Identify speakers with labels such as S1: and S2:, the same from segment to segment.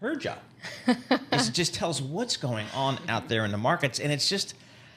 S1: her job. Is it just tells what's going on out there in the markets. And it's just,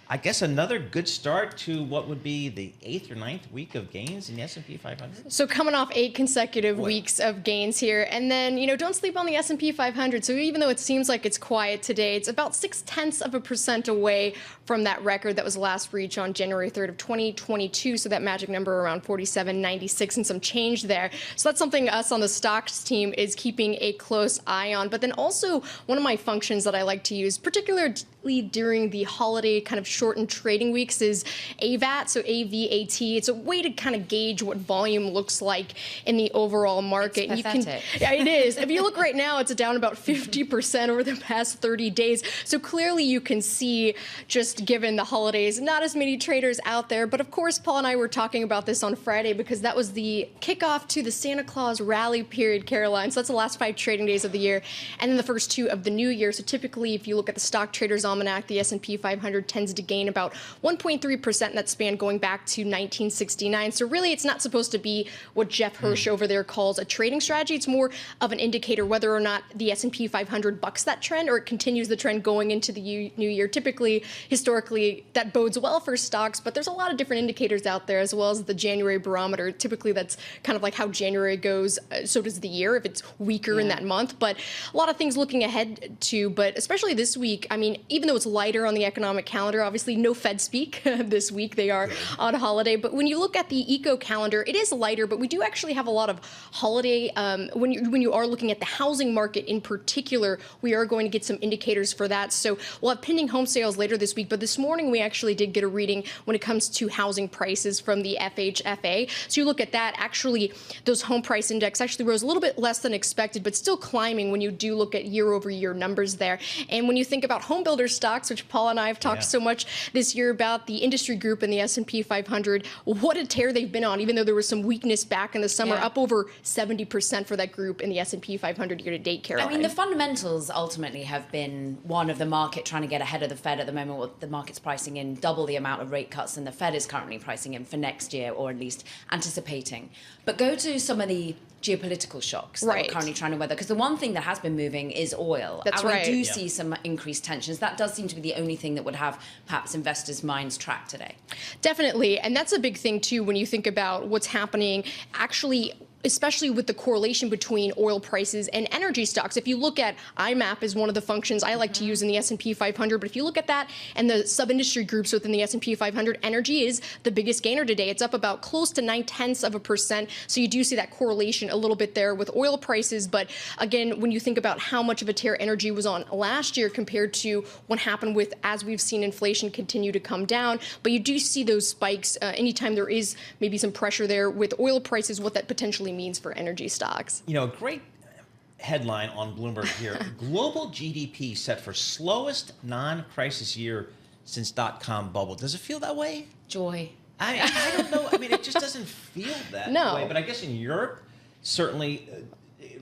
S1: I guess, another good start to what would be the 8th or 9th week of gains in the S&P 500.
S2: So coming off 8 consecutive weeks of gains here. And then, don't sleep on the S&P 500. So even though it seems like it's quiet today, it's about 0.6% away from that record that was last reached on January 3rd of 2022. So that magic number around 47.96 and some change there. So that's something us on the stocks team is keeping a close eye on. But then also one of my functions that I like to use, particularly during the holiday kind of shortened trading weeks, is AVAT, so AVAT. It's a way to kind of gauge what volume looks like in the overall market.
S3: It's pathetic.
S2: Yeah, it is. If you look right now, it's down about 50% over the past 30 days. So clearly you can see, just given the holidays, not as many traders out there. But of course, Paul and I were talking about this on Friday because that was the kickoff to the Santa Claus rally period, Caroline. So that's the last 5 trading days of the year and then the first 2 of the new year. So typically, if you look at the Stock Traders Almanac, the S&P 500 tends to gain about 1.3% in that span going back to 1969. So really, it's not supposed to be what Jeff Hirsch over there calls a trading strategy. It's more of an indicator whether or not the S&P 500 bucks that trend or it continues the trend going into the new year. Typically, historically, that bodes well for stocks, but there's a lot of different indicators out there, as well as the January barometer. Typically, that's kind of like how January goes, so does the year if it's weaker in that month. But a lot of things looking ahead to, but especially this week, I mean, even though it's lighter on the economic calendar, obviously no Fed speak this week. They are on holiday. But when you look at the eco calendar, it is lighter, but we do actually have a lot of holiday. When you are looking at the housing market in particular, we are going to get some indicators for that. So we'll have pending home sales later this week. But this morning, we actually did get a reading when it comes to housing prices from the FHFA. So you look at that, actually, those home price index actually rose a little bit less than expected, but still climbing when you do look at year-over-year numbers there. And when you think about home builder stocks, which Paul and I have talked so much this year about, the industry group in the S&P 500, what a tear they've been on, even though there was some weakness back in the summer, up over 70% for that group in the S&P 500 year-to-date, Caroline.
S3: I mean, the fundamentals ultimately have been one of the market trying to get ahead of the Fed at the moment. What the market's pricing in double the amount of rate cuts than the Fed is currently pricing in for next year, or at least anticipating. But go to some of the geopolitical shocks that we're currently trying to weather, because the one thing that has been moving is oil.
S2: That's
S3: and
S2: right.
S3: we do see some increased tensions. That does seem to be the only thing that would have perhaps investors' minds tracked today.
S2: Definitely. And that's a big thing, too, when you think about what's happening actually, especially with the correlation between oil prices and energy stocks. If you look at IMAP is one of the functions I like to use in the S&P 500, but if you look at that and the sub-industry groups within the S&P 500, energy is the biggest gainer today. It's up about close to 0.9%. So you do see that correlation a little bit there with oil prices. But again, when you think about how much of a tear energy was on last year compared to what happened with, as we've seen inflation continue to come down, but you do see those spikes anytime there is maybe some pressure there with oil prices, what that potentially means for energy stocks.
S1: A great headline on Bloomberg here. Global GDP set for slowest non-crisis year since dot-com bubble. Does it feel that way?
S3: Joy.
S1: I don't know. I mean, it just doesn't feel that way. But I guess in Europe, certainly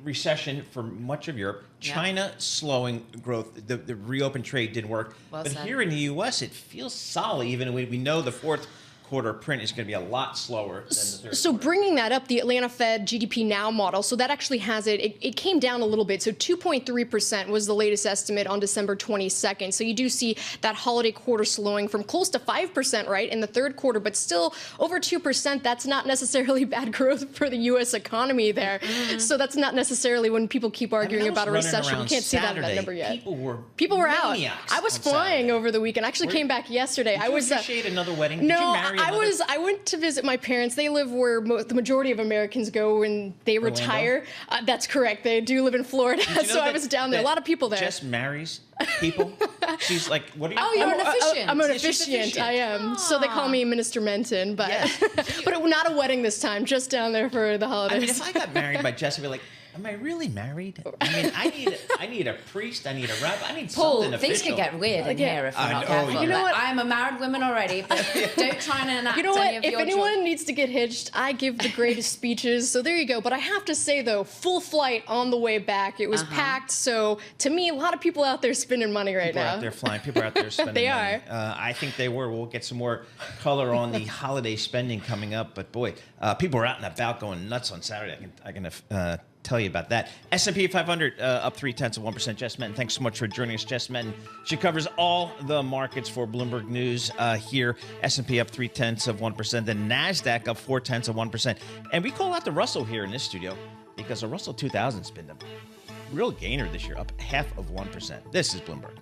S1: recession for much of Europe. China slowing growth. The reopened trade didn't work. But here in the U.S., it feels solid, even when we know the fourth quarter print is going to be a lot slower than the third
S2: So
S1: quarter.
S2: bringing that up, the Atlanta Fed GDP Now model, so that actually has it came down a little bit. So 2.3% was the latest estimate on December 22nd. So you do see that holiday quarter slowing from close to 5%, right, in the third quarter, but still over 2%. That's not necessarily bad growth for the U.S. economy there. So that's not necessarily when people keep arguing about a recession. You can't see that number yet.
S1: People were
S2: out. I was flying over the weekend. I actually came back yesterday.
S1: Did you appreciate another wedding?
S2: No,
S1: Did you marry
S2: I went to visit my parents. They live where the majority of Americans go when they retire. That's correct. They do live in Florida. So I was down there. A lot of people there.
S1: Jess marries people. She's like, what are you?
S3: Oh, you're an officiant.
S2: I'm an officiant. I am. So they call me Minister Menton, but but not a wedding this time. Just down there for the holidays.
S1: I mean, if I got married by Jess, I'd be like, am I really married? I mean, I need a priest. I need a rabbi. I need something official.
S3: Things could get weird in here if we're not careful.
S2: You know what?
S3: I am a married woman already, but don't try and enact
S2: You know what?
S3: any of your
S2: If anyone needs to get hitched, I give the greatest speeches. So there you go. But I have to say, though, full flight on the way back. It was packed. So to me, a lot of people out there spending money right now.
S1: People are out there flying. People are out there spending
S2: They
S1: money.
S2: are.
S1: I think they were. We'll get some more color on the holiday spending coming up. But boy, people were out and about going nuts on Saturday. I can tell you about that. S&P 500 up 0.3%. Jess Menton, thanks so much for joining us. Jess Menton, she covers all the markets for Bloomberg News here. S&P up 0.3%. The NASDAQ up 0.4%. And we call out the Russell here in this studio because the Russell 2000's been the real gainer this year, up 0.5%. This is Bloomberg.